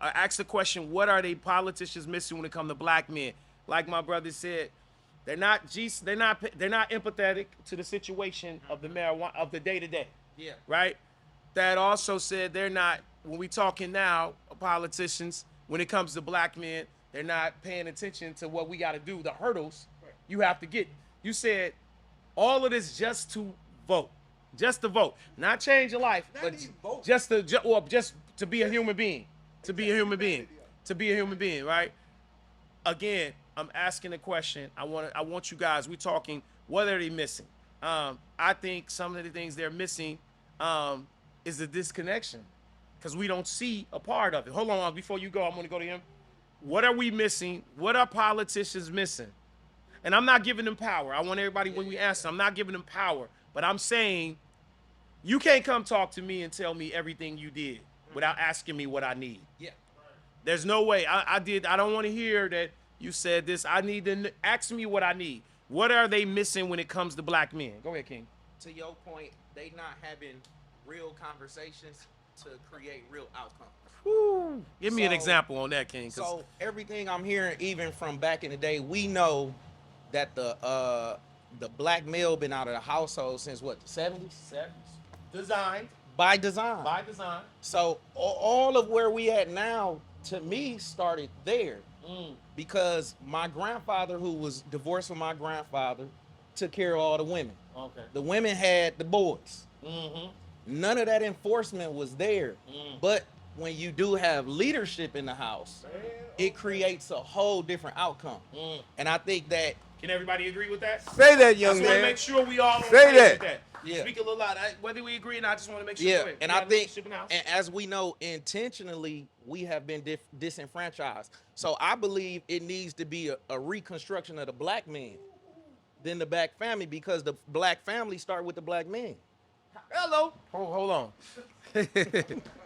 I asked the question, what are they politicians missing when it comes to black men? Like my brother said, they're not empathetic to the situation of the marijuana of the day to day. Yeah. Right? That also said they're not, when we talking now, politicians, when it comes to black men, they're not paying attention to what we got to do, the hurdles you have to get. You said all of this just to vote. Just to vote. Not change your life, Not but even vote. just to be a human being. To be a human being. To be a human being, right? Again, I'm asking the question. I want you guys, we talking, what are they missing? I think some of the things they're missing is the disconnection, because we don't see a part of it. Hold on, before you go, I'm going to go to him. What are we missing? What are politicians missing? And I'm not giving them power. I want everybody, when we answer, I'm not giving them power. But I'm saying, you can't come talk to me and tell me everything you did without asking me what I need. Yeah. There's no way. I don't want to hear that you said this. I need to ask me what I need. What are they missing when it comes to black men? Go ahead, King. To your point, they not having real conversations to create real outcomes. Woo. Give me an example on that, King. So everything I'm hearing, even from back in the day, we know that the black male been out of the household since what, the 70s? Designed. By design. By design. So all of where we at now, to me, started there. Because my grandfather, who was divorced from my grandfather, took care of all the women. Okay. The women had the boys. Mm-hmm. None of that enforcement was there. But when you do have leadership in the house, it creates a whole different outcome. And I think that... Can everybody agree with that? Say that, young I just want to man. make sure we all Say that. with that. Yeah. Speak a little loud. Whether we agree or not, I just want to make sure. Yeah, we and got I think, leadership in the house. and as we know, intentionally, we have been disenfranchised. So I believe it needs to be a reconstruction of the black man than the black family, because the black family start with the black men. Hello. Hold on.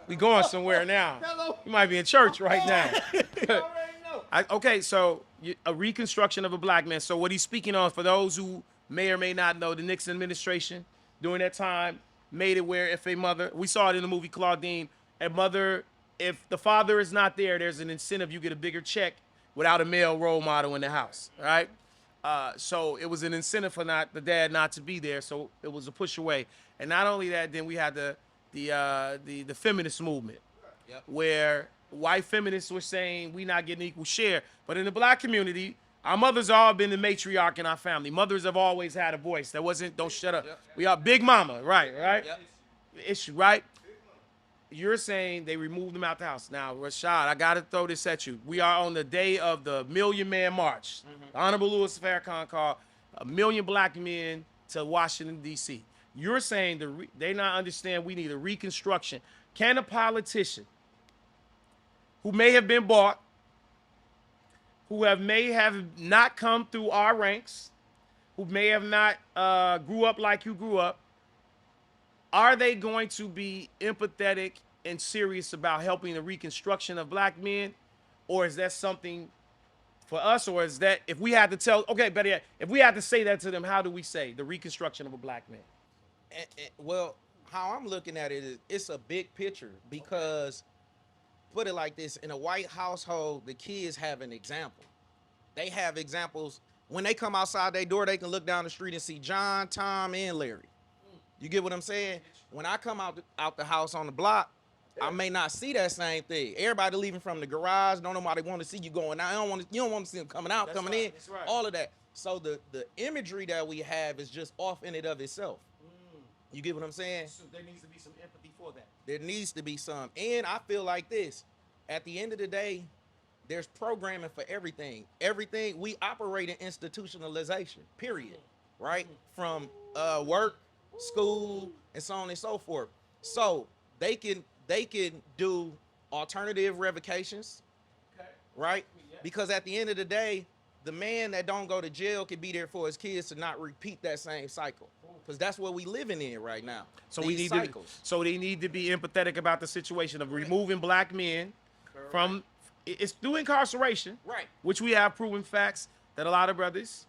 We going somewhere now. Hello. You might be in church right now. You already know. Okay, so a reconstruction of a black man. So what he's speaking on, for those who may or may not know, the Nixon administration during that time made it where if a mother, we saw it in the movie Claudine, a mother, if the father is not there, there's an incentive, you get a bigger check without a male role model in the house, right? So it was an incentive for the dad not to be there, so it was a push away. And not only that, then we had the feminist movement, where white feminists were saying we not getting equal share. But in the black community, our mothers all been the matriarch in our family. Mothers have always had a voice. That wasn't, don't shut up. We are big mama, right? Issue, right? You're saying they removed them out the house. Now, Rashad, I got to throw this at you. We are on the day of the Million Man March. The Honorable Louis Farrakhan called 1 million black men to Washington, D.C. You're saying they not understand we need a reconstruction. Can a politician who may have been bought, who may have not come through our ranks, who may have not grew up like you grew up, are they going to be empathetic and serious about helping the reconstruction of black men? Or is that something for us? Or is that, if we had to tell, okay, better yet, if we had to say that to them, how do we say the reconstruction of a black man? Well, how I'm looking at it is it's a big picture, because put it like this, in a white household, the kids have an example. They have examples. When they come outside their door, they can look down the street and see John, Tom, and Larry. You get what I'm saying? When I come out the house on the block, I may not see that same thing. Everybody leaving from the garage, don't nobody want to see you going out. You don't want to see them coming out, coming in, all of that. So the imagery that we have is just off in and of itself. You get what I'm saying? So there needs to be some empathy for that. There needs to be some. And I feel like this. At the end of the day, there's programming for everything. Everything, we operate in institutionalization, period. Right? From work, school, and so on and so forth. So they can do alternative revocations, right? Because at the end of the day, the man that don't go to jail can be there for his kids to not repeat that same cycle. Because that's what we living in right now. So they need to be empathetic about the situation of removing black men from, it's through incarceration, right? Which we have proven facts that a lot of brothers,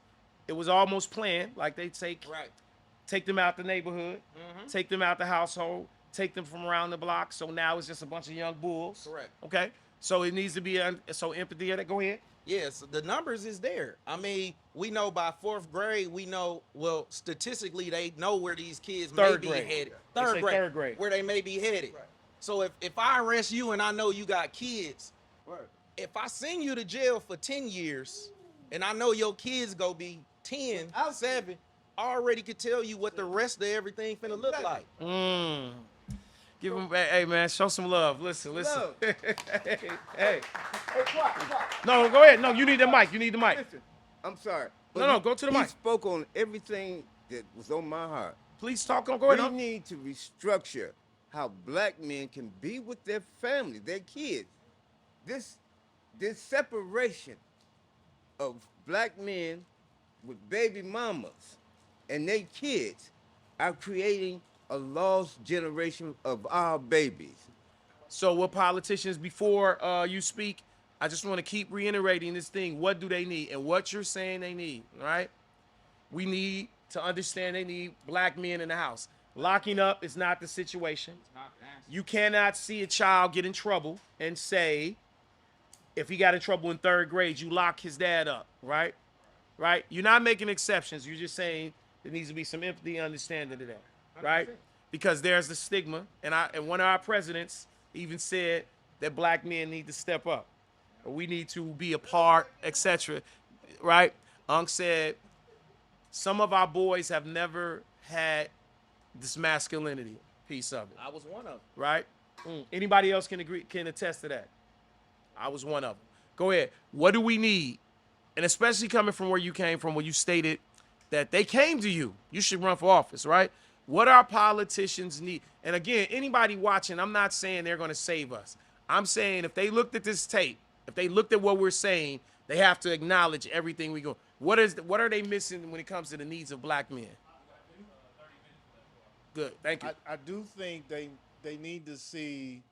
it was almost planned. Like they take them out the neighborhood, take them out the household, take them from around the block. So now it's just a bunch of young bulls. Correct. Okay. So it needs to be so empathy. Go ahead. Yes, the numbers is there. I mean, we know by fourth grade, we know, well, statistically, they know where these kids may Third be grade. headed. They Third say grade, third grade. where they may be headed. So if I arrest you and I know you got kids, if I send you to jail for 10 years and I know your kids go be 10, 7, I already could tell you what the rest of everything finna look like. Give them, hey man, show some love. Listen. hey. No, go ahead. No, you need the mic. Listen, I'm sorry. No, go to the mic. He spoke on everything that was on my heart. Please talk. Go We ahead. need to restructure how black men can be with their family, their kids. This separation of black men with baby mamas and their kids are creating a lost generation of our babies. So, what politicians, before you speak, I just want to keep reiterating this thing. What do they need? And what you're saying they need, right? We need to understand they need black men in the house. Locking up is not the situation. You cannot see a child get in trouble and say, if he got in trouble in third grade, you lock his dad up, right? Right? You're not making exceptions. You're just saying there needs to be some empathy and understanding to that, right? Because there's the stigma, and one of our presidents even said that black men need to step up. We need to be a part, etc. Right? Unc said some of our boys have never had this masculinity piece of it. I was one of them. Right? Anybody else can attest to that? I was one of them. Go ahead. What do we need? And especially coming from where you came from, where you stated that they came to you. You should run for office, right? What our politicians need. And again, anybody watching, I'm not saying they're going to save us. I'm saying if they looked at this tape, if they looked at what we're saying, they have to acknowledge everything we go. What are they missing when it comes to the needs of black men? Good, thank you. I do think they need to see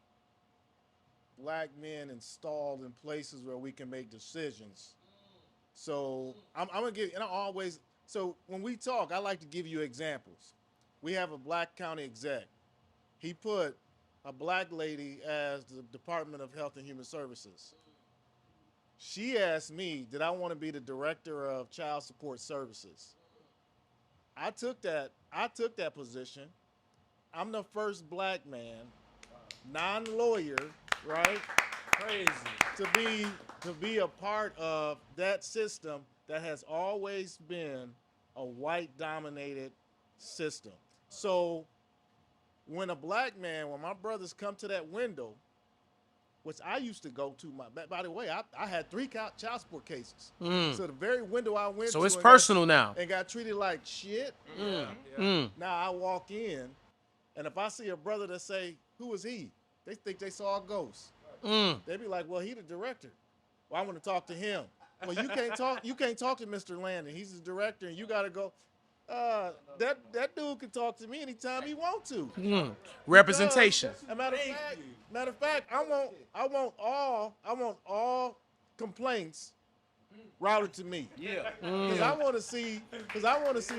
black men installed in places where we can make decisions. So I'm gonna give, and I always, so when we talk, I like to give you examples. We have a black county exec. He put a black lady as the Department of Health and Human Services. She asked me, did I want to be the director of child support services? I took that position. I'm the first black man, non-lawyer, right? Crazy. To be a part of that system that has always been a white-dominated system. So when a black man, when my brothers come to that window, which I used to go to, by the way, I had 3 child support cases. So the very window I went to. So it's personal now. And got treated like shit. Now I walk in, and if I see a brother that say, who is he? They think they saw a ghost. They be like, well, he the director. Well, I want to talk to him. Well, you can't talk to Mr. Landon. He's the director, and you got to go. That dude can talk to me anytime he want to. Representation. Matter of fact, I want all complaints routed to me. Yeah. Because I want to see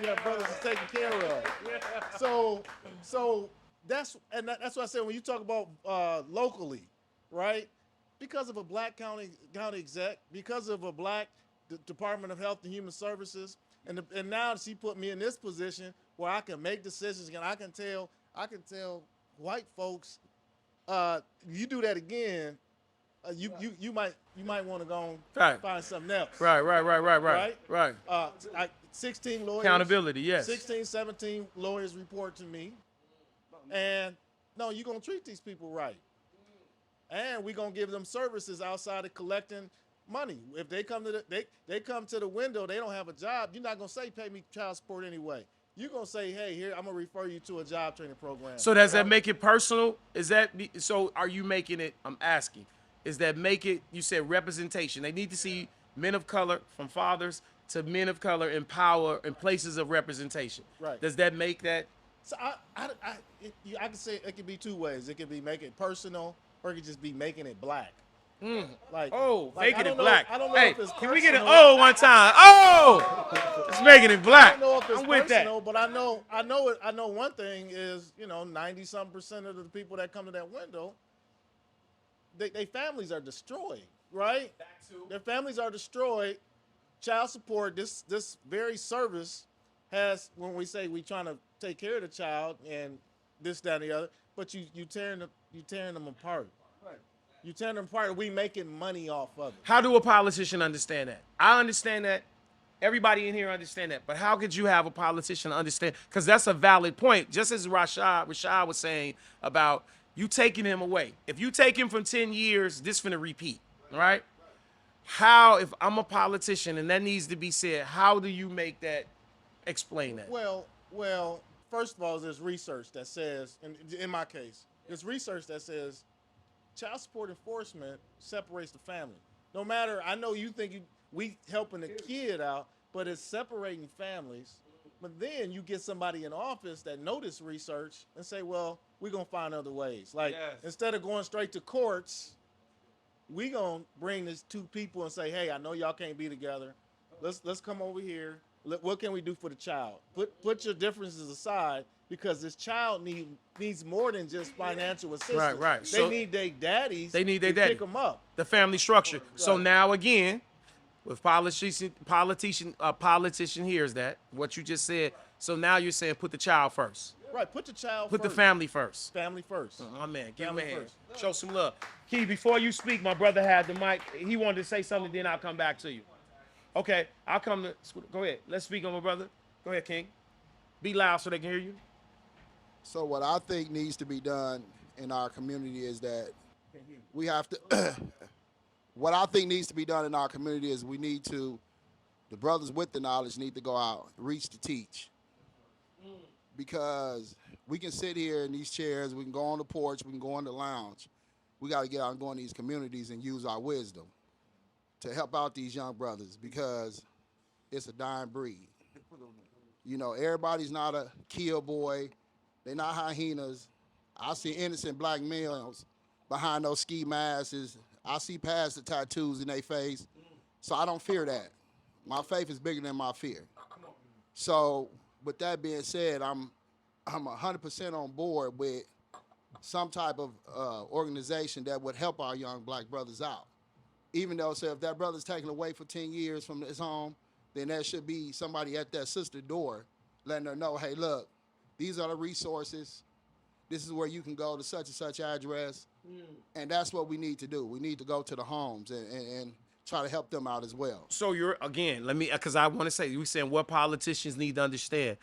that brothers is taken care of. So that's why I said when you talk about locally, right? Because of a black county exec, because of a black Department of Health and Human Services, and now she put me in this position where I can make decisions and I can tell white folks, you do that again, you might want to go and find something else. Right. 16 lawyers. Accountability, yes. 16, 17 lawyers report to me, and no, you're gonna treat these people right, and we're gonna give them services outside of collecting money. If they come to they come to the window, they don't have a job. You're not gonna say pay me child support anyway. You're gonna say, hey, here I'm gonna refer you to a job training program. So does that make it personal? So are you making it? I'm asking. Is that make it? You said representation. They need to see men of color, from fathers to men of color, in power in places of representation. Right. Does that make that? So I can say it could be 2 ways. It could be make it personal, or it could just be making it black. Making it black. I don't know if it's can we get an personal. one time? It's making it black. I don't know if it's I'm with personal, that. but I know one thing is, 90-some% of the people that come to that window, they families are destroyed, right? Their families are destroyed. Child support, this very service has, when we say we trying to take care of the child and this, that, and the other, but you tearing them apart. You tearing them apart. We making money off of it. How do a politician understand that? I understand that. Everybody in here understand that. But how could you have a politician understand? Because that's a valid point. Just as Rashad was saying about you taking him away. If you take him from 10 years, this finna repeat, right? How, if I'm a politician and that needs to be said, how do you make that, explain that? Well, first of all, there's research that says, in my case, there's research that says child support enforcement separates the family. No matter, I know you think we helping the kid out, but it's separating families. But then you get somebody in office that know this research and say, well, we're going to find other ways. Like, instead of going straight to courts, we going to bring these two people and say, hey, I know y'all can't be together. Let's come over here. What can we do for the child? Put your differences aside, because this child needs more than just financial assistance. Right. They So need their daddies. They need their to daddy. pick them up. The family structure. So Right. now again, with politician hears that, what you just said. So now you're saying put the child first. Right. Put the child Put first. the family first. Family first. My man, give him a Family hand. first. Show some love. Key, before you speak, my brother had the mic. He wanted to say something, then I'll come back to you. Okay, I'll come to, go ahead. Let's speak on my brother. Go ahead, King. Be loud so they can hear you. So what I think needs to be done in our community is that we have to, what I think needs to be done in our community is we need to, the brothers with the knowledge need to go out, reach to teach. Because we can sit here in these chairs, we can go on the porch, we can go on the lounge. We got to get out and go in these communities and use our wisdom to help out these young brothers, because it's a dying breed. You know, everybody's not a kill boy. They're not hyenas. I see innocent black males behind those ski masks. I see past the tattoos in their face. So I don't fear that. My faith is bigger than my fear. So with that being said, I'm 100% on board with some type of organization that would help our young black brothers out. Even though, so if that brother's taken away for 10 years from his home, then there should be somebody at that sister door letting her know, hey, look, these are the resources. This is where you can go to such and such address. And that's what we need to do. We need to go to the homes and try to help them out as well. So you're, again, let me, because I want to say, we saying what politicians need to understand.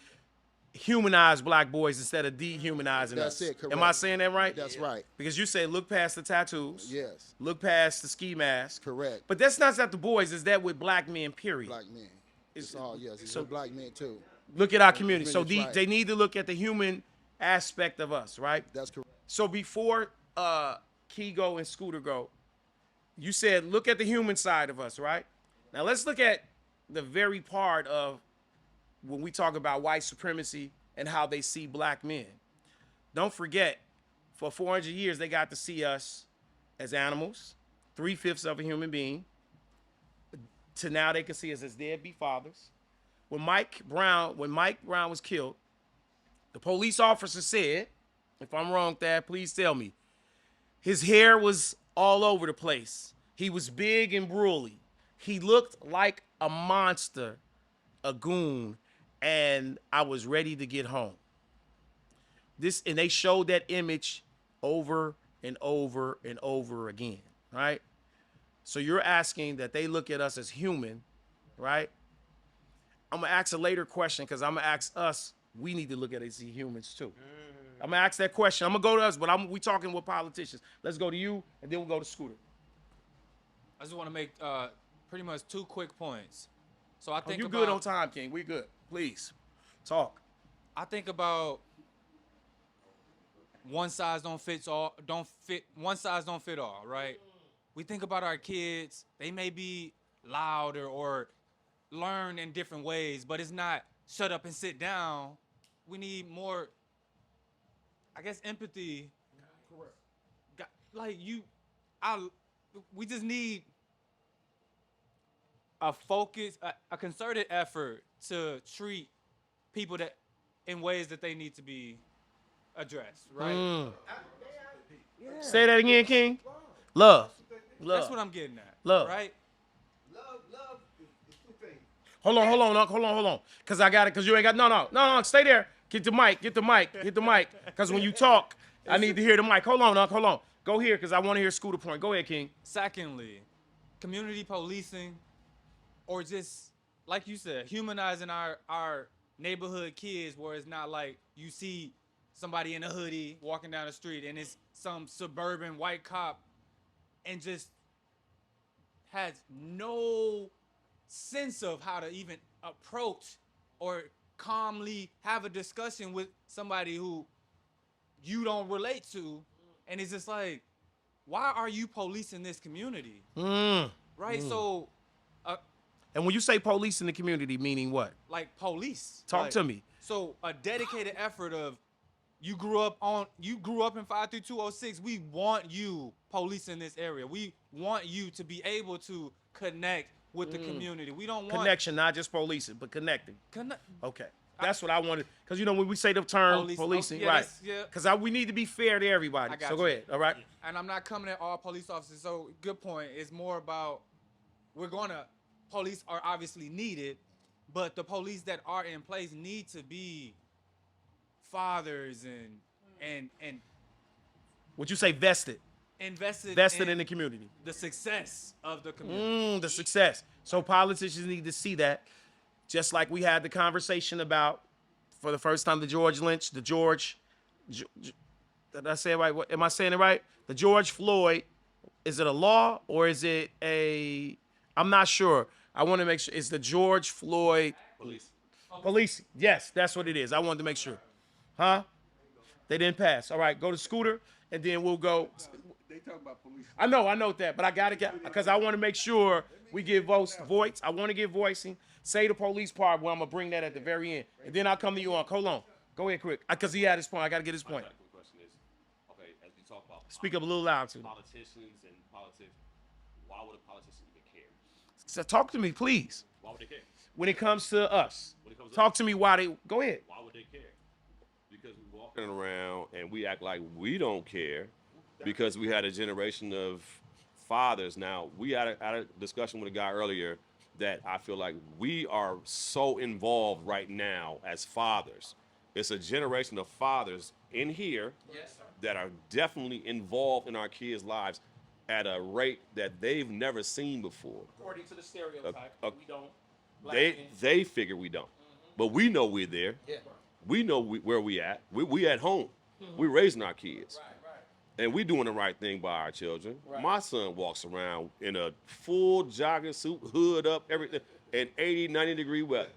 Humanize black boys instead of dehumanizing us. That's it, correct. Am I saying that right? That's right. Because you say look past the tattoos. Yes. Look past the ski mask. Correct. But that's not the boys. Is that with black men, period. Black men. It's all, yes. It's so- with black men too. Look at our community. So That's right. they need to look at the human aspect of us, right? That's correct. So before Key go and Scooter go, you said look at the human side of us, right? Now let's look at the very part of when we talk about white supremacy and how they see black men. Don't forget, for 400 years, they got to see us as animals, 3/5 of a human being. To now they can see us as deadbeat fathers. When Mike Brown was killed, the police officer said, if I'm wrong, Thad, please tell me, his hair was all over the place. He was big and burly. He looked like a monster, a goon, and I was ready to get home. And they showed that image over and over and over again, right? So you're asking that they look at us as human, right? I'm gonna ask a later question because I'm gonna ask us, we need to look at it as humans too. I'm gonna ask that question. I'm gonna go to us, but we talking with politicians. Let's go to you, and then we'll go to Scooter. I just want to make pretty much 2 quick points. So I think You about, good on time, King? We good. Please talk. I think about one size don't fit all. One size don't fit all. Right? We think about our kids. They may be loud or learn in different ways, but it's not shut up and sit down. We need more, I guess, empathy. Correct. Like we just need a focus, a concerted effort to treat people that in ways that they need to be addressed, right? Say that again, King. Love. That's what I'm getting at. Love. Right? Love is two things. Hold on, Unc. Hold on. Cause I got it. Cause you ain't got no. Stay there. Get the mic. Cause when you talk, I need to hear the mic. Hold on, Unc. Hold on. Go here, cause I want to hear Scooter point. Go ahead, King. Secondly, community policing, or just like you said, humanizing our neighborhood kids, where it's not like you see somebody in a hoodie walking down the street and it's some suburban white cop and just has no sense of how to even approach or calmly have a discussion with somebody who you don't relate to, and it's just like, why are you policing this community? Right? So And when you say police in the community, meaning what? like police. Talk Like, to me. So a dedicated effort of you grew up in 53206. We want you policing this area. We want you to be able to connect with the community. We don't want Connection, not just policing, but connecting. connect. Okay. That's what I wanted. Because, you know, when we say the term policing, yeah, right. yeah. Because we need to be fair to everybody. I got So you. go ahead. All right. And I'm not coming at all police officers. So good point. It's more about police are obviously needed, but the police that are in place need to be fathers and Would you say vested? invested In the community. the success of the community. The success. So politicians need to see that. Just like we had the conversation about, for the first time, did I say it right? Am I saying it right? The George Floyd, is it a law or is it I'm not sure. I want to make sure. It's the George Floyd police. Yes, that's what it is. I wanted to make sure. Huh? They didn't pass. All right, go to Scooter, and then we'll go. They talk about police. I know that, but I got to get, because I want to make sure we give voice. I want to give voicing. Say the police part, where I'm going to bring that at the very end. And then I'll come to you on. Hold on. Go ahead, quick. Because he had his point. I got to get his point. My quick question is, okay, as we talk about Speak up a little loud, too. politicians and politics, why would a politician even care? So talk to me, please. Why would they care? When it comes to us. When it comes to Talk us. to me why they, go ahead. Why would they care? Because we walking around and we act like we don't care because we had a generation of fathers. Now, we had a discussion with a guy earlier that I feel like we are so involved right now as fathers. It's a generation of fathers in here that are definitely involved in our kids' lives at a rate that they've never seen before. According to the stereotype, we don't. They figure we don't, but we know we're there. Yeah. We know where we at. We at home. We raising our kids. And we doing the right thing by our children. My son walks around in a full jogging suit, hood up, everything, in 80, 90 degree weather.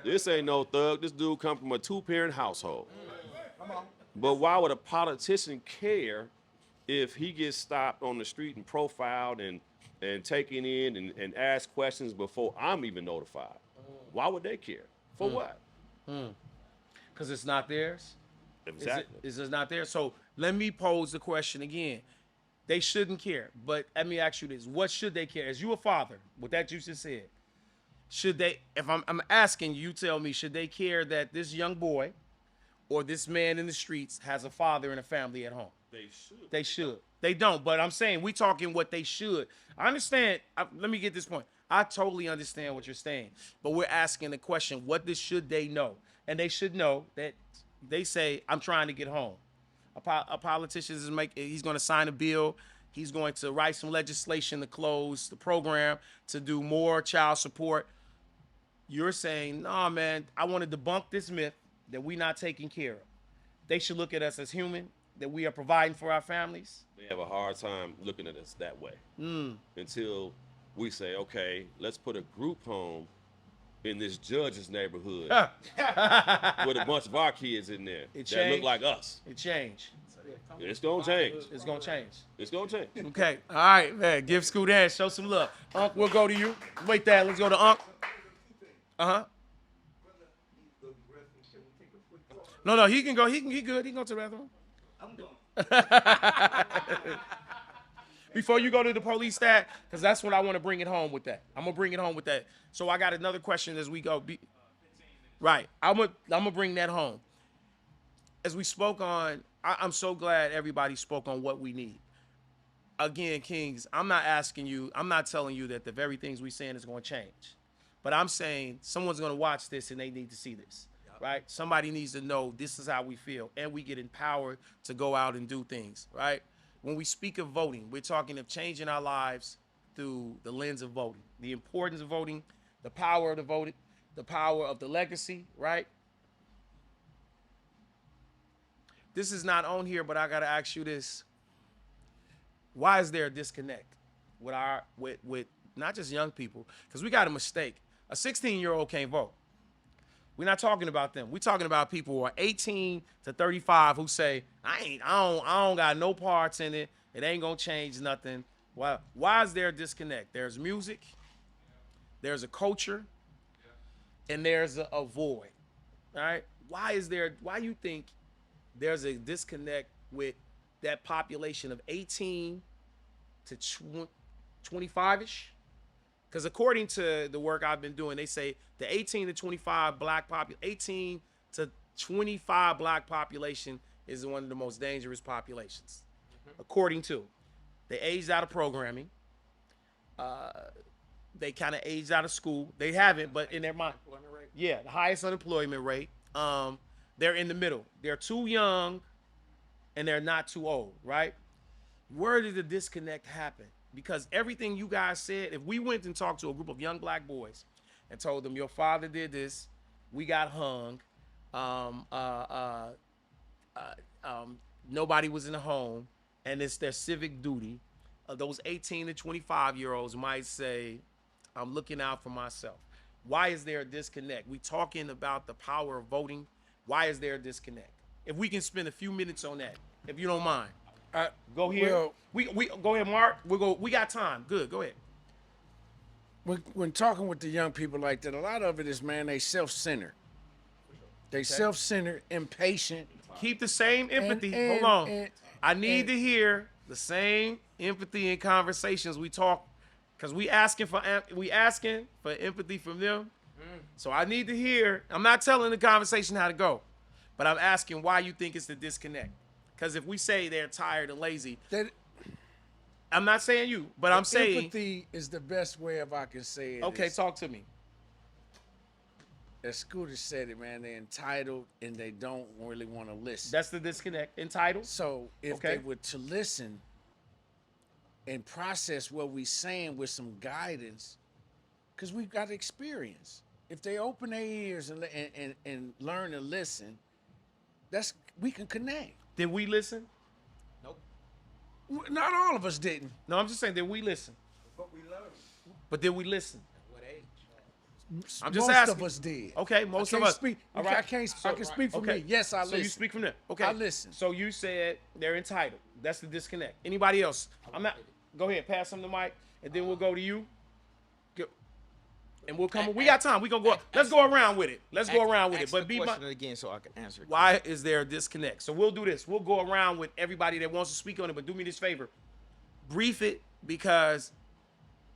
This ain't no thug. This dude come from a 2-parent household. But why would a politician care if he gets stopped on the street and profiled and taken in and asked questions before I'm even notified? Why would they care? For what? Because it's not theirs. Exactly. Is it not there? So let me pose the question again. They shouldn't care, but let me ask you this: what should they care? As you a father, with that you just said, should they? If I'm asking you, tell me, should they care that this young boy or this man in the streets has a father and a family at home? They should. They should. They don't, but I'm saying we talking what they should. I understand. Let me get this point. I totally understand what you're saying, but we're asking the question: should they know? And they should know that they say, "I'm trying to get home." A politician he's going to sign a bill. He's going to write some legislation to close the program, to do more child support. You're saying, "Nah, man, I want to debunk this myth that we're not taking care of." They should look at us as human, that we are providing for our families. They have a hard time looking at us that way until we say, okay, let's put a group home in this judge's neighborhood with a bunch of our kids in there that look changed. like us. It changed. It's gonna change. It's going to change. It's gonna change. Okay. All right, man. Give Scoot that. Show some love. Unc, we'll go to you. Wait there. Let's go to Unc. Uh-huh. No, he can go. He good. He can go to the bathroom. I'm going. Before you go to the police stat, because that's what I want to bring it home with that. I'm going to bring it home with that. So I got another question as we go. Right. I'm gonna bring that home. As we spoke on, I'm so glad everybody spoke on what we need. again, Kings, I'm not telling you that the very things we saying is going to change. But I'm saying someone's going to watch this and they need to see this, right? Somebody needs to know this is how we feel, and we get empowered to go out and do things, right? When we speak of voting, we're talking of changing our lives through the lens of voting, the importance of voting, the power of the voting, the power of the legacy, right? This is not on here, but I got to ask you this. Why is there a disconnect with not just young people? Because we got a mistake. A 16-year-old can't vote. We're not talking about them. We're talking about people who are 18 to 35 who say, I don't got no parts in it. It ain't gonna change nothing. Why is there a disconnect? There's music, there's a culture, and there's a void. All right? Why you think there's a disconnect with that population of 18 to 25-ish? Because according to the work I've been doing, they say the 18 to 25 18 to 25 black population is one of the most dangerous populations. According to, they aged out of programming. They kind of aged out of school. They haven't, but in their mind, yeah, the highest unemployment rate. They're in the middle. They're too young, and they're not too old, right? Where did the disconnect happen? Because everything you guys said, if we went and talked to a group of young black boys and told them your father did this, we got hung, nobody was in the home, and it's their civic duty, those 18 to 25-year-olds might say, I'm looking out for myself. Why is there a disconnect? We talking about the power of voting. Why is there a disconnect? If we can spend a few minutes on that, if you don't mind. Go here. Well, we go ahead, Mark. We got time. Good. Go ahead. when talking with the young people like that, a lot of it is, man, they self-centered. They self-centered, impatient. Keep the same empathy. And- Hold on. and- I need to hear the same empathy in conversations we talk, because we asking for empathy from them. So I need to hear. I'm not telling the conversation how to go, but I'm asking why you think it's the disconnect. Because if we say they're tired and lazy, That I'm not saying you, but I'm saying. empathy is the best way if I can say it. Okay, is, talk to me. as Scooter said it, man, they're entitled and they don't really want to listen. That's the disconnect. Entitled. So if Okay. they were to listen and process what we're saying with some guidance, because we've got experience. If they open their ears and learn to listen, we can connect. Did we listen? Not all of us didn't. No, I'm just saying, did we listen? But did we listen? I'm just Most asking. of us did. Okay, most I of can't us. Speak, All I right. can't. So- I can speak for okay. me. Yes, I So listen. you speak from them. Okay. I listen. So you said they're entitled. That's the disconnect. Anybody else? I'm not. Go ahead, pass them the mic, and then we'll go to you. Go. And we'll come. We got time. We gonna go. Let's go around with it. Let's go around with it. Ask But the be question again so I can answer it. why is there a disconnect? So we'll do this. We'll go around with everybody that wants to speak on it, but do me this favor. Brief it, because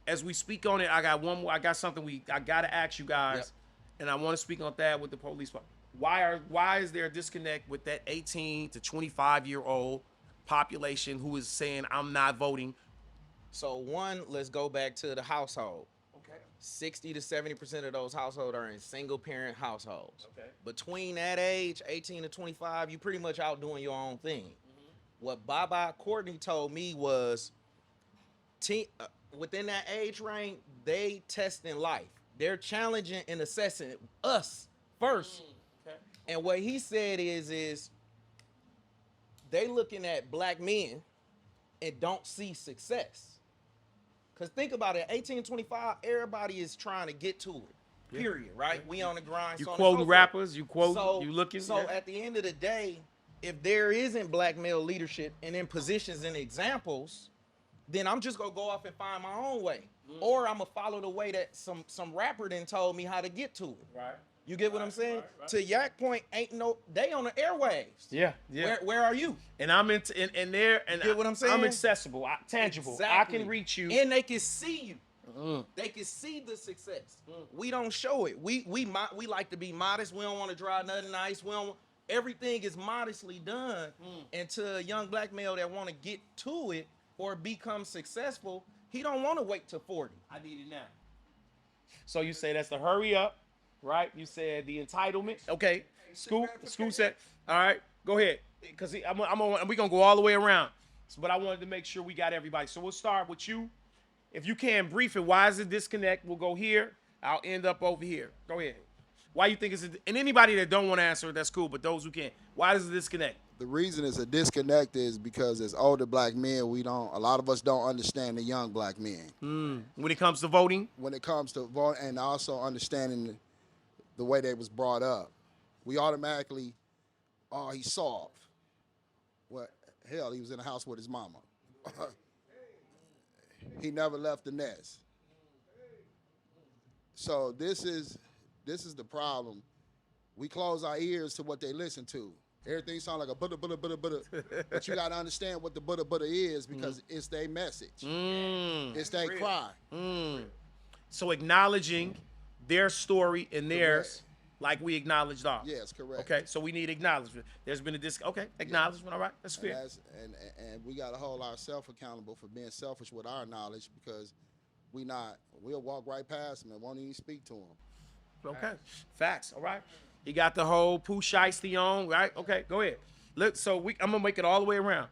as we speak on it, I got one more. I got something I gotta ask you guys, Yep. and I want to speak on that with the police. Why is there a disconnect with that 18 to 25-year-old population who is saying I'm not voting? So one, let's go back to the household. Okay. 60 to 70% of those households are in single parent households. Okay. Between that age, 18 to 25, you pretty much out doing your own thing. What Baba Courtney told me was within that age range, they testing life. They're challenging and assessing us first. Okay. And what he said is they looking at black men and don't see success. Because think about it, 18 to 25, everybody is trying to get to it. Period, right? We on the grind. You so on and quoting so forth. rappers? You quoting? So, you looking? So yeah. at the end of the day, if there isn't black male leadership and in positions and examples, then I'm just gonna go off and find my own way. Or I'm gonna follow the way that some rapper then told me how to get to it. Right. You get what I'm saying? right. To Yak point, they on the airwaves. Yeah. Yeah. Where are you? And I'm in there, and Get what I'm saying? I'm accessible, tangible. Exactly. I can reach you. And they can see you. They can see the success. We don't show it. We like to be modest. We don't want to drive nothing nice. We don't. Everything is modestly done. And to a young black male that want to get to it, or become successful, he don't want to wait till 40. I need it now. So you say that's the hurry up, right? You said the entitlement. Okay. School said, all right, go ahead. Because we're going to go all the way around. But I wanted to make sure we got everybody. So we'll start with you. If you can, brief it. Why is it disconnect? We'll go here. I'll end up over here. Go ahead. Why you think it's and anybody that don't want to answer it, that's cool. But those who can, why does it disconnect? The reason it's a disconnect is because as older black men, a lot of us don't understand the young black men. When it comes to voting, When it comes to voting and also understanding the way they was brought up, we automatically, oh, he's soft. Well, hell, he was in the house with his mama. He never left the nest. So this is the problem. We close our ears to what they listen to. Everything sounds like a butter, but you got to understand what the butter is because it's their message. It's their cry. so acknowledging their story and theirs, like we acknowledged ours. Yes, correct. Okay, so we need acknowledgement. There's been a okay, acknowledgement. All right, that's fair. And we got to hold ourselves accountable for being selfish with our knowledge because we'll walk right past them and won't even speak to them. Okay, facts. All right, he got the whole poo shiesty on. Right. Okay, go ahead. Look, so I'm gonna make it all the way around.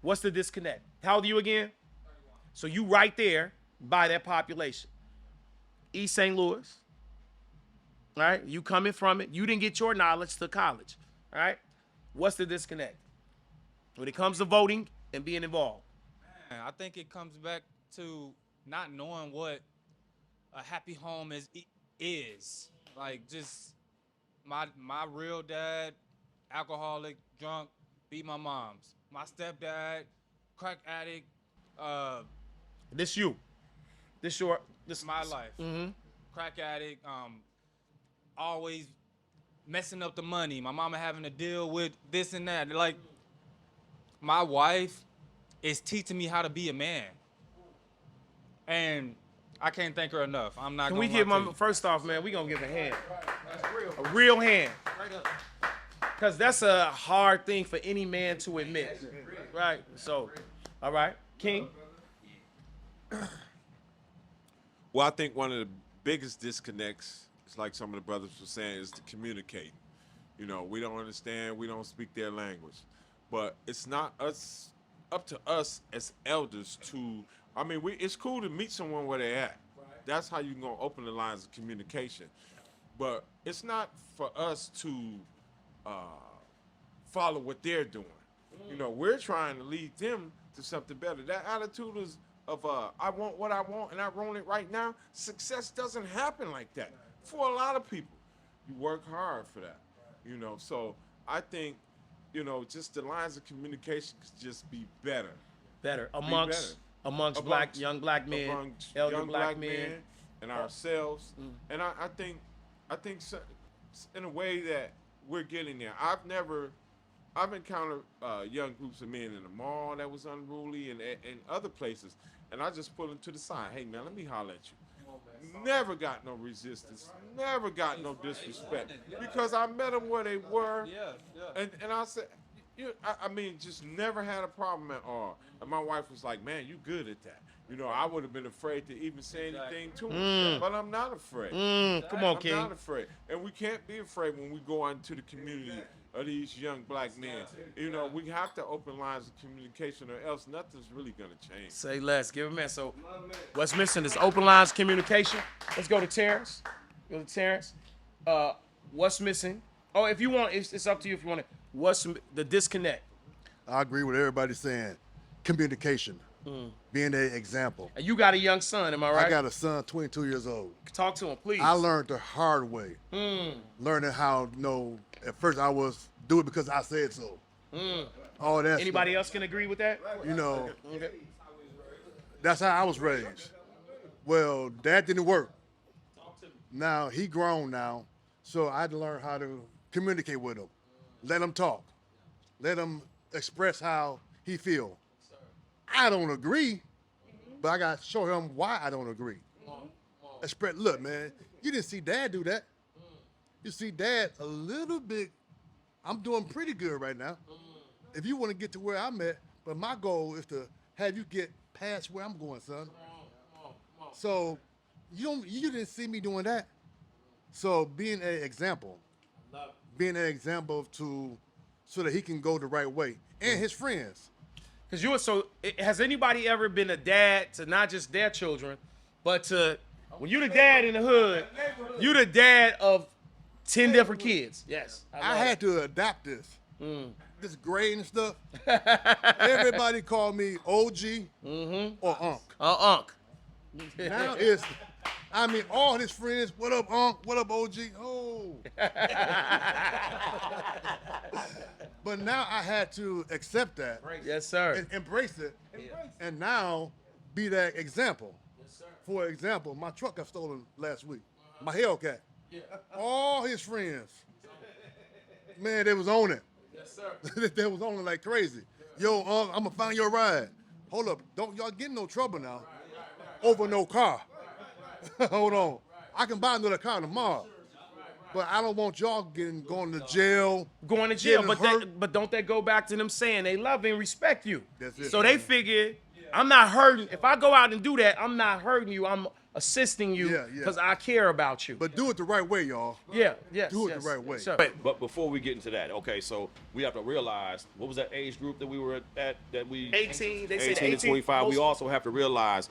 What's the disconnect? How old are you again? 31. So you right there by that population. East St. Louis. All right, you coming from it. You didn't get your knowledge to college. All right, what's the disconnect when it comes to voting and being involved? Man, I think it comes back to not knowing what a happy home is. Like just my real dad, alcoholic, drunk, beat my moms. My stepdad, crack addict. This My life. Crack addict. Always messing up the money. My mama having to deal with this and that. Like, my wife is teaching me how to be a man. And I can't thank her enough. I'm not Can gonna we give lie to my you. first off, man? We gonna give a hand, a real hand, because that's a hard thing for any man to admit, right? So, all right, King. Well, I think one of the biggest disconnects, it's like some of the brothers were saying, is to communicate. You know, we don't understand, we don't speak their language. But it's not up to us as elders to, it's cool to meet someone where they're at. That's how you're going to open the lines of communication. But it's not for us to follow what they're doing. You know, we're trying to lead them to something better. That attitude is of I want what I want and I want it right now. Success doesn't happen like that for a lot of people. You work hard for that, you know. So I think, you know, just the lines of communication could just be better. Amongst young black men, amongst elder young black men. and ourselves. And I think so, in a way that we're getting there. I've encountered young groups of men in the mall that was unruly and other places, and I just pull them to the side. Hey man, let me holler at you. Never got no resistance, never got no disrespect because I met them where they were, and I said, just never had a problem at all. And my wife was like, man, you good at that. You know, I would have been afraid to even say anything to him, but I'm not afraid. Come on, King. I'm not afraid, and we can't be afraid when we go out into the community of these young black men. You know, we have to open lines of communication or else nothing's really gonna change. Say less. Give him a man. So what's missing is open lines of communication. Let's go to Terrence. What's missing? Oh, if you want, it's up to you if you want it. What's the disconnect? I agree with everybody saying communication, being an example. And you got a young son, am I right? I got a son, 22 years old. Talk to him, please. I learned the hard way. Learning how, at first I was do it because I said so. All that. Anybody else can agree with that? Okay. That's how I was raised. Well, that didn't work. Now he grown now, so I had to learn how to communicate with him. Let him talk. Let him express how he feel. I don't agree, but I got to show him why I don't agree. Look, man, you didn't see Dad do that. You see Dad a little bit. I'm doing pretty good right now. If you want to get to where I'm at, but my goal is to have you get past where I'm going, son. So you didn't see me doing that. So being an example, so that he can go the right way, and his friends. Because has anybody ever been a dad to not just their children, but to, when you the dad in the hood, you the dad of 10 different kids. Yes. I had to adapt this grade and stuff. Everybody called me OG or Unc. Unc. Now all his friends, what up, Unc? What up, OG? Oh. But now I had to accept that. Yes, sir. And embrace it. And now be that example. Yes, sir. For example, my truck got stolen last week. My Hellcat. Yeah. All his friends. Man, they was on it. Yes, sir. They was on it like crazy. Yo, Unc, I'm going to find your ride. Hold up. Don't y'all get in no trouble now. Over no car. Hold on. I can buy another car tomorrow. But I don't want y'all going to jail. Going to jail, but don't they go back to them saying they love and respect you? That's it. So they figure, I'm not hurting. If I go out and do that, I'm not hurting you. I'm assisting you because I care about you. But do it the right way, y'all. Yeah, yes. Do it the right way. Sure. But before we get into that, okay, so we have to realize, what was that age group that we were at? That we 18. They said 18 to 25. We also have to realize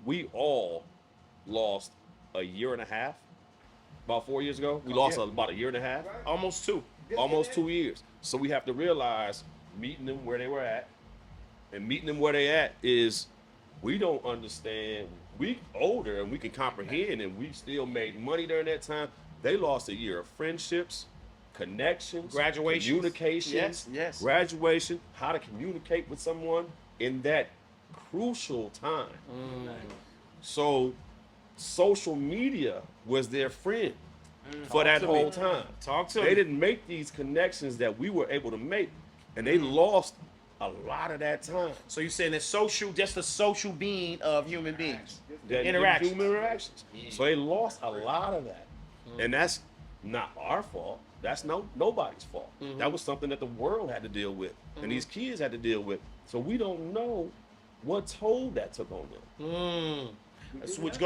we all lost a year and a half. About 4 years ago, we lost about a year and a half. Almost 2. Almost 2 years. So we have to realize meeting them where they were at, and meeting them where they at is, we don't understand. We older and we can comprehend, and we still made money during that time. They lost a year of friendships, connections, graduation, communication, yes, graduation, how to communicate with someone in that crucial time. So social media was their friend for that whole time. Talk to They me. didn't make these connections that we were able to make, and they lost a lot of that time. So you're saying it's just a social being of human beings. Human interactions. So they lost a lot of that. And that's not our fault. That's nobody's fault. That was something that the world had to deal with, and these kids had to deal with. So we don't know what toll that took on them. Which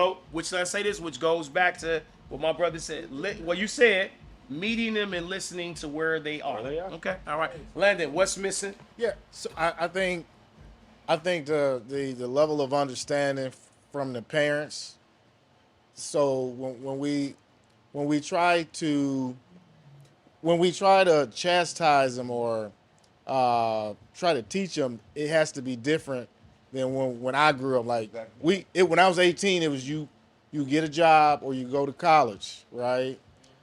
goes back to what my brother said. Well, you said meeting them and listening to where they are. Where they are. Okay, all right. Landon, what's missing? Yeah, so I think the level of understanding from the parents. So when we try to chastise them or try to teach them, it has to be different than when I grew up. Like when I was 18, it was you get a job or you go to college, right?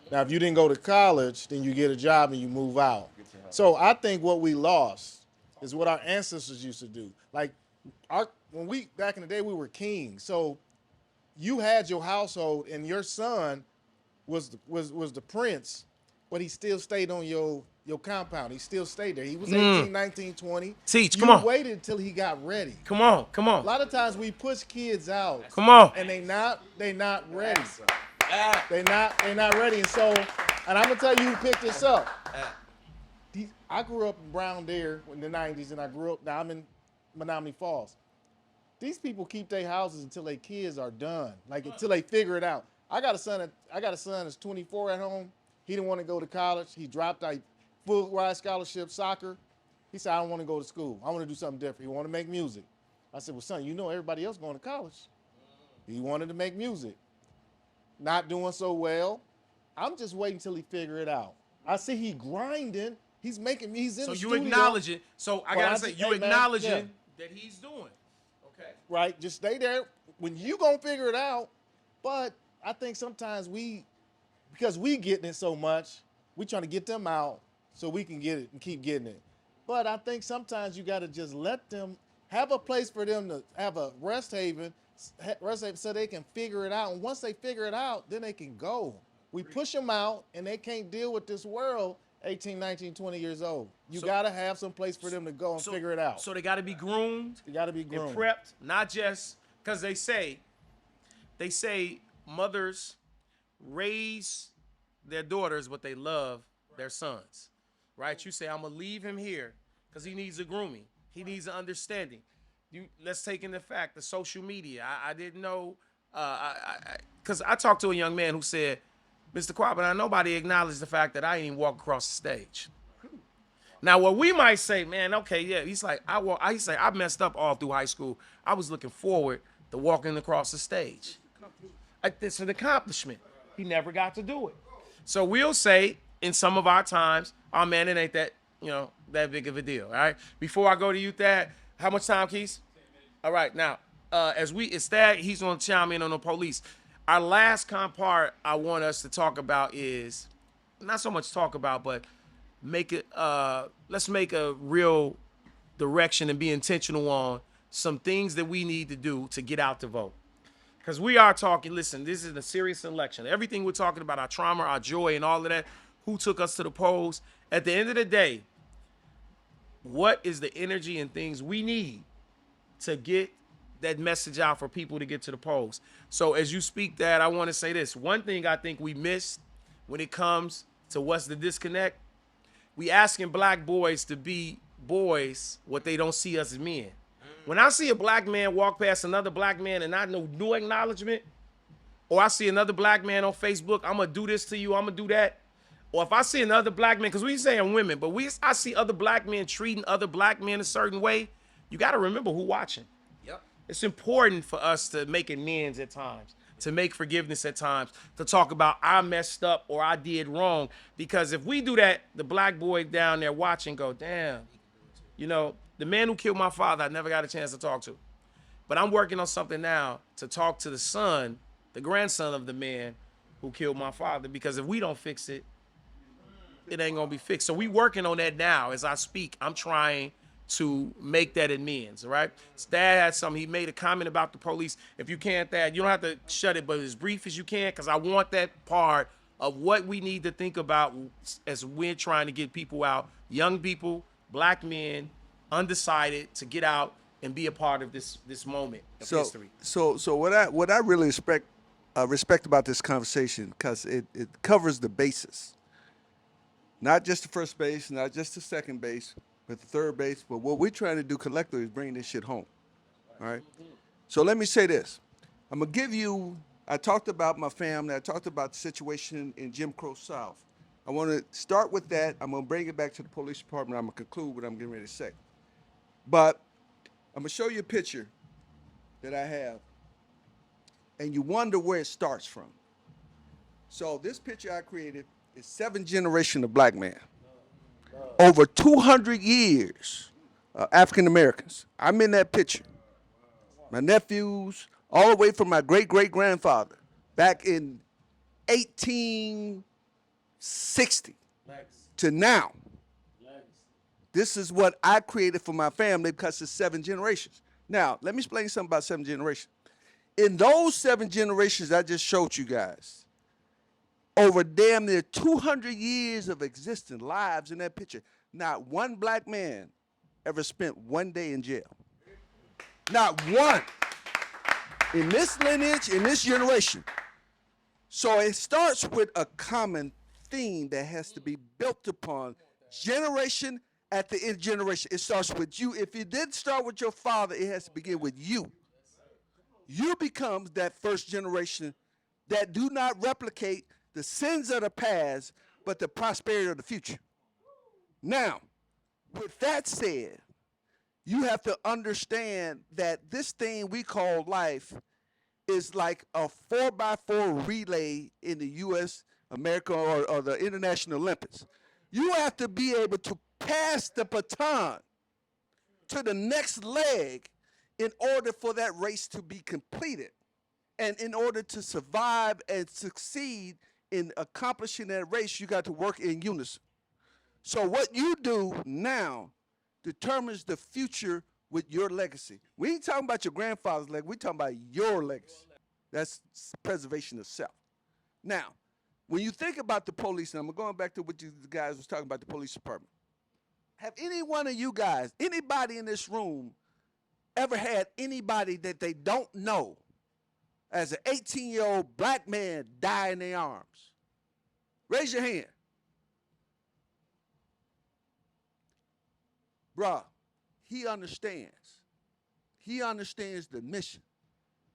Now, if you didn't go to college, then you get a job and you move out. So I think what we lost is what our ancestors used to do. Like back in the day, we were kings. So you had your household and your son was the prince, but he still stayed on your compound. He still stayed there. He was 18, 19, 20. Come on. You waited until he got ready. Come on. A lot of times we push kids out. Come on. And they not ready. They not ready. And so, and I'm gonna tell you who picked this up. I grew up in Brown Deer in the 90s, and now I'm in Menominee Falls. These people keep their houses until their kids are done, like until they figure it out. I got a son that's 24 at home. He didn't want to go to college. He dropped out full ride scholarship soccer. He said, I don't want to go to school. I want to do something different. He wanted to make music. I said, well, son, you know everybody else going to college. He wanted to make music. Not doing so well. I'm just waiting till he figure it out. I see he grinding. He's in the studio. So you acknowledge it. So I gotta say, you acknowledging that he's doing. Okay. Right. Just stay there. When you gonna figure it out. But I think sometimes because we getting it so much, we trying to get them out so we can get it and keep getting it. But I think sometimes you got to just let them have a place for them to have a rest haven so they can figure it out. And once they figure it out, then they can go. We push them out and they can't deal with this world 18, 19, 20 years old. You got to have some place for them to go and figure it out. So they got to be groomed. They got to be groomed. And prepped, not just because they say mothers raise their daughters, but they love their sons, right? You say, I'm going to leave him here because he needs a grooming. He needs an understanding. Let's take into fact the social media. I didn't know, because I talked to a young man who said, Mr. Kwabena, nobody acknowledged the fact that I didn't even walk across the stage. Now, what we might say, man, okay, yeah, he's like, he's like, I messed up all through high school. I was looking forward to walking across the stage. It's an accomplishment. He never got to do it. So we'll say in some of our times, oh man, it ain't that, that big of a deal. All right. Before I go to you, Thad, how much time, Keith? All right. Now, it's Thad, he's gonna chime in on the police. Our last part I want us to talk about is not so much talk about, but let's make a real direction and be intentional on some things that we need to do to get out to vote. Because we are talking, listen, this is a serious election. Everything we're talking about, our trauma, our joy, and all of that, who took us to the polls. At the end of the day, what is the energy and things we need to get that message out for people to get to the polls? So as you speak that, I want to say this. One thing I think we missed when it comes to what's the disconnect, we asking black boys to be boys what they don't see us as men. When I see a black man walk past another black man and not no new acknowledgement, or I see another black man on Facebook, I'm gonna do this to you, I'm gonna do that. Or if I see another black man, because we saying women, but I see other black men treating other black men a certain way, you gotta remember who watching. Yep. It's important for us to make amends at times, to make forgiveness at times, to talk about I messed up or I did wrong. Because if we do that, the black boy down there watching go, damn, the man who killed my father, I never got a chance to talk to. But I'm working on something now to talk to the son, the grandson of the man who killed my father, because if we don't fix it, it ain't gonna be fixed. So we working on that now as I speak. I'm trying to make that amends, all right? Thad had something. He made a comment about the police. If you can't, Thad, you don't have to shut it, but as brief as you can, because I want that part of what we need to think about as we're trying to get people out, young people, black men, undecided, to get out and be a part of this moment of history. So what I really respect about this conversation, because it covers the bases, not just the first base, not just the second base, but the third base. But what we're trying to do collectively is bring this shit home. All right. So let me say this. I'm gonna give you. I talked about my family. I talked about the situation in Jim Crow South. I want to start with that. I'm gonna bring it back to the police department. I'm gonna conclude what I'm getting ready to say. But I'm gonna show you a picture that I have, and you wonder where it starts from. So this picture I created is 7th generation of black man. Over 200 years, African Americans. I'm in that picture. My nephews, all the way from my great-great-grandfather, back in 1860 to now. This is what I created for my family because it's 7 generations. Now, let me explain something about 7 generations. In those 7 generations I just showed you guys, over damn near 200 years of existing lives in that picture, not one black man ever spent one day in jail. Not one. In this lineage, in this generation. So it starts with a common theme that has to be built upon generation at the end generation. It starts with you. If it didn't start with your father, it has to begin with you. You become that first generation that do not replicate the sins of the past, but the prosperity of the future. Now, with that said, you have to understand that this thing we call life is like a 4x4 relay in the U.S., America, or the International Olympics. You have to be able to pass the baton to the next leg in order for that race to be completed. And in order to survive and succeed in accomplishing that race, you got to work in unison. So what you do now determines the future with your legacy. We ain't talking about your grandfather's legacy. We're talking about your legacy. That's preservation of self. Now, when you think about the police, and I'm going back to what you guys was talking about the police department. Have any one of you guys, anybody in this room, ever had anybody that they don't know as an 18-year-old black man die in their arms? Raise your hand. Bruh, he understands. He understands the mission.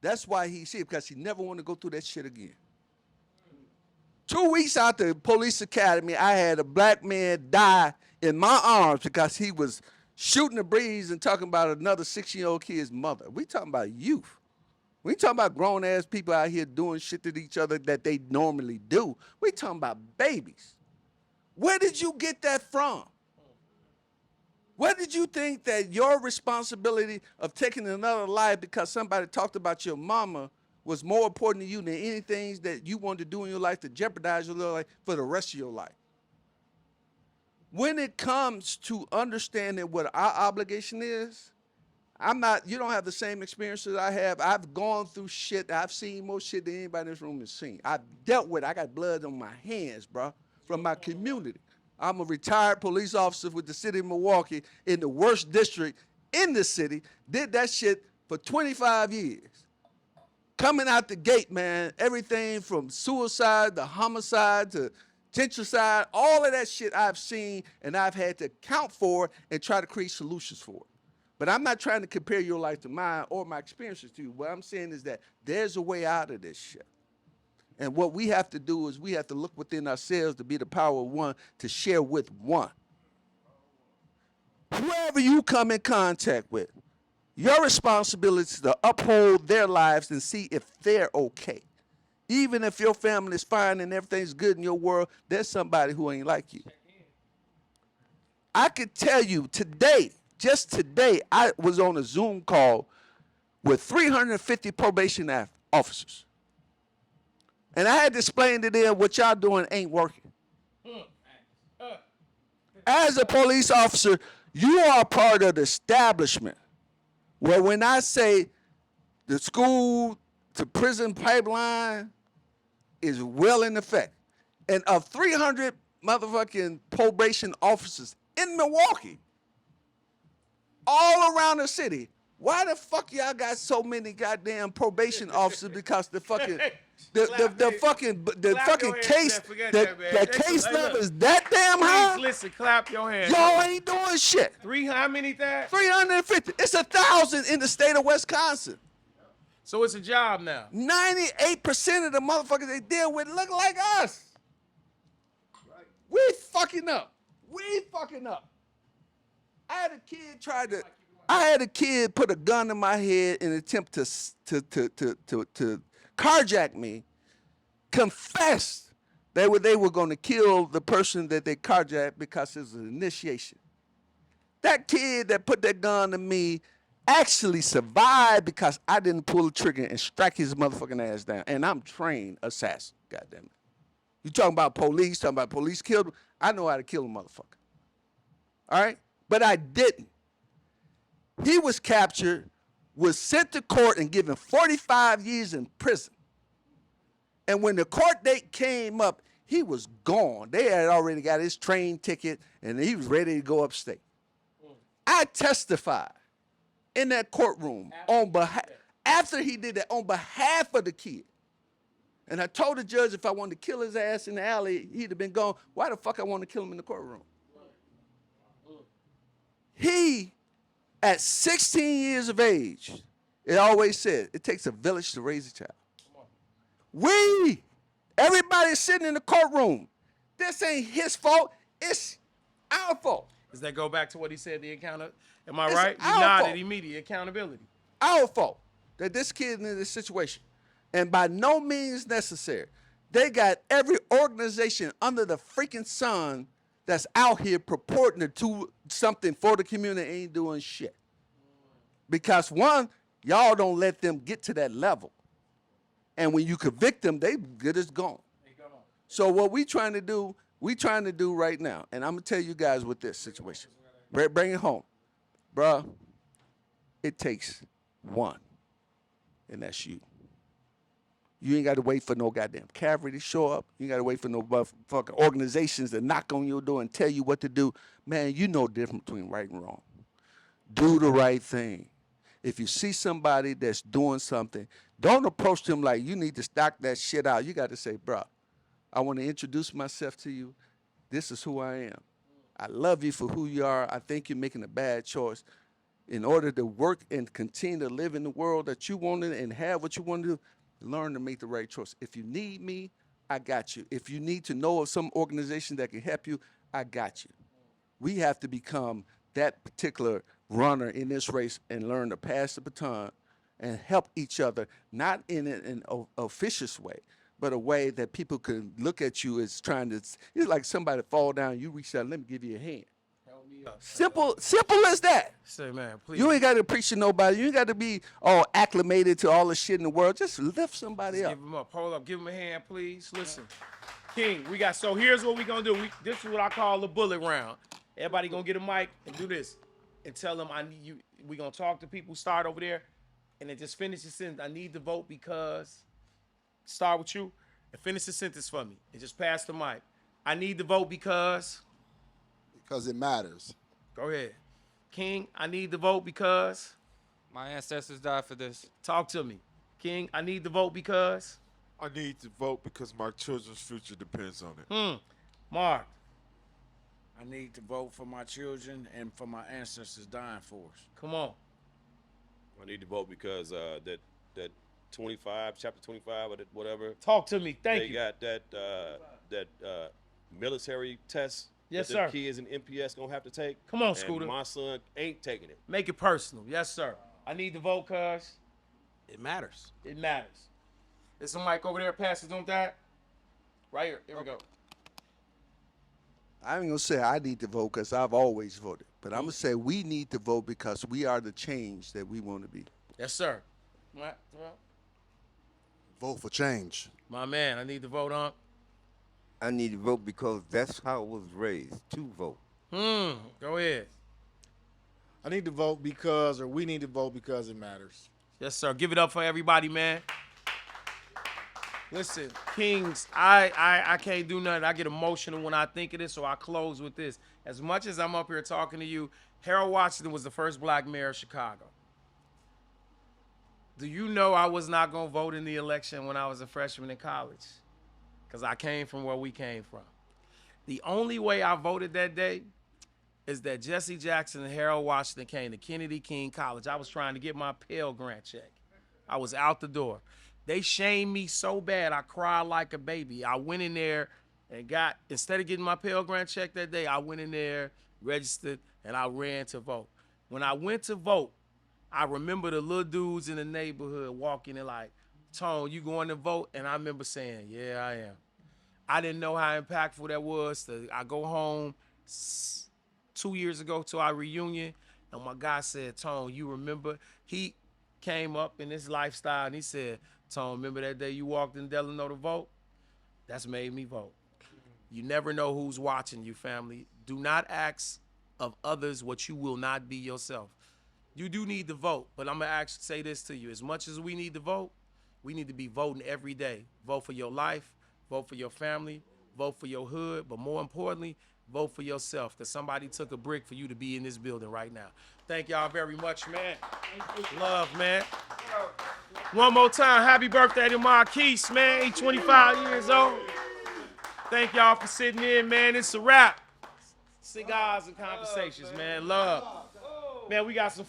That's why he's here, because he never want to go through that shit again. 2 weeks out the police academy, I had a black man die in my arms because he was shooting the breeze and talking about another 6-year-old kid's mother. We talking about youth. We talking about grown-ass people out here doing shit to each other that they normally do. We talking about babies. Where did you get that from? Where did you think that your responsibility of taking another life because somebody talked about your mama was more important to you than anything that you wanted to do in your life to jeopardize your life for the rest of your life? When it comes to understanding what our obligation is, you don't have the same experiences I have. I've gone through shit. I've seen more shit than anybody in this room has seen. I've dealt with it. I got blood on my hands, bro, from my community. I'm a retired police officer with the city of Milwaukee in the worst district in the city. Did that shit for 25 years. Coming out the gate, man, everything from suicide to homicide to gentricide, all of that shit I've seen and I've had to account for and try to create solutions for it. But I'm not trying to compare your life to mine or my experiences to you. What I'm saying is that there's a way out of this shit. And what we have to do is we have to look within ourselves to be the power of one, to share with one. Whoever you come in contact with, your responsibility is to uphold their lives and see if they're okay. Even if your family is fine and everything's good in your world, there's somebody who ain't like you. I could tell you today, just today, I was on a Zoom call with 350 probation officers. And I had to explain to them what y'all doing ain't working. As a police officer, you are part of the establishment. Well, when I say the school to prison pipeline is well in effect, and of 300 motherfucking probation officers in Milwaukee, all around the city, why the fuck y'all got so many goddamn probation officers? Because the fucking case number is that damn high. Please listen, clap your hands. Y'all ain't doing shit. How many that? 350. It's 1,000 in the state of Wisconsin. So it's a job now. 98% of the motherfuckers they deal with look like us. We fucking up. I had a kid put a gun in my head in an attempt to carjack me, confessed they were going to kill the person that they carjacked because it was an initiation. That kid that put that gun to me actually survived because I didn't pull the trigger and strike his motherfucking ass down. And I'm trained assassin, goddamn it. You talking about police killed him? I know how to kill a motherfucker. All right? But I didn't. He was captured, was sent to court and given 45 years in prison. And when the court date came up, he was gone. They had already got his train ticket, and he was ready to go upstate. I testified in that courtroom after he did that on behalf of the kid. And I told the judge if I wanted to kill his ass in the alley, he'd have been gone. Why the fuck I want to kill him in the courtroom? He, at 16 years of age, it always said, it takes a village to raise a child. Everybody sitting in the courtroom, this ain't his fault, it's our fault. Does that go back to what he said, the encounter? Am I It's right? You our nodded fault. immediate accountability. Our fault that this kid in this situation. And by no means necessary. They got every organization under the freaking sun that's out here purporting to do something for the community ain't doing shit. Because one, y'all don't let them get to that level. And when you convict them, they good as gone. So what we trying to do right now, and I'm gonna tell you guys with this situation. Bring it home. Bruh, it takes one. And that's you. You ain't got to wait for no goddamn cavalry to show up. You ain't got to wait for no motherfucking organizations to knock on your door and tell you what to do. Man, you know the difference between right and wrong. Do the right thing. If you see somebody that's doing something, don't approach them like you need to stock that shit out. You got to say, bro, I want to introduce myself to you. This is who I am. I love you for who you are. I think you're making a bad choice. in order to work and continue to live in the world that you want and have what you want to do, learn to make the right choice. If you need me, I got you. If you need to know of some organization that can help you, I got you. We have to become that particular runner in this race and learn to pass the baton and help each other, not in an officious way, but a way that people can look at you as trying to, it's like somebody fall down, you reach out, let me give you a hand. Simple as that. Say, man, please. You ain't got to appreciate nobody. You ain't got to be all acclimated to all the shit in the world. Just lift somebody Just up. give him up. Hold up. Give him a hand, please. Listen, King, so here's what we going to do. This is what I call the bullet round. Everybody going to get a mic and do this. And tell them I need you. We going to talk to people, start over there, and then just finish the sentence. I need to vote because, start with you, and finish the sentence for me. And just pass the mic. I need to vote because. Because it matters. Go ahead. King, I need to vote because. My ancestors died for this. Talk to me. King, I need to vote because. I need to vote because my children's future depends on it. Mark. I need to vote for my children and for my ancestors dying for us. Come on. I need to vote because that 25, chapter 25 or that whatever. Talk to me. Thank they you. got that military test. Yes, that sir. the kids in MPS gonna have to take. Come on, and Scooter. my son ain't taking it. Make it personal. Yes, sir. I need to vote because It matters. it matters. There's some mic over there. Pass it on that. Right here. Here we go. I ain't gonna say I need to vote because I've always voted, but I'm gonna say we need to vote because we are the change that we want to be. Yes, sir. Well, Vote for change. my man, I need to vote on. I need to vote because that's how I was raised, to vote. Go ahead. I need to vote because, or we need to vote because it matters. Yes, sir. Give it up for everybody, man. Listen, Kings, I can't do nothing. I get emotional when I think of this, so I close with this. As much as I'm up here talking to you, Harold Washington was the first black mayor of Chicago. Do you know I was not going to vote in the election when I was a freshman in college? Because I came from where we came from. The only way I voted that day is that Jesse Jackson and Harold Washington came to Kennedy King College. I was trying to get my Pell Grant check. I was out the door. They shamed me so bad, I cried like a baby. I went in there and instead of getting my Pell Grant check that day, I went in there, registered, and I ran to vote. When I went to vote, I remember the little dudes in the neighborhood walking in like, Tone, you going to vote? And I remember saying, yeah, I am. I didn't know how impactful that was. I go home 2 years ago to our reunion, and my guy said, Tone, you remember? He came up in his lifestyle, and he said, Tone, remember that day you walked in Delano to vote? That's made me vote. You never know who's watching you, family. Do not ask of others what you will not be yourself. You do need to vote, but I'm going to say this to you. As much as we need to vote, we need to be voting every day. Vote for your life, vote for your family, vote for your hood, but more importantly, vote for yourself, because somebody took a brick for you to be in this building right now. Thank y'all very much, man. Love, man. One more time, happy birthday to Marquise, man. He's 25 years old. Thank y'all for sitting in, man. It's a wrap. Cigars and Conversations, man. Love. Man, we got some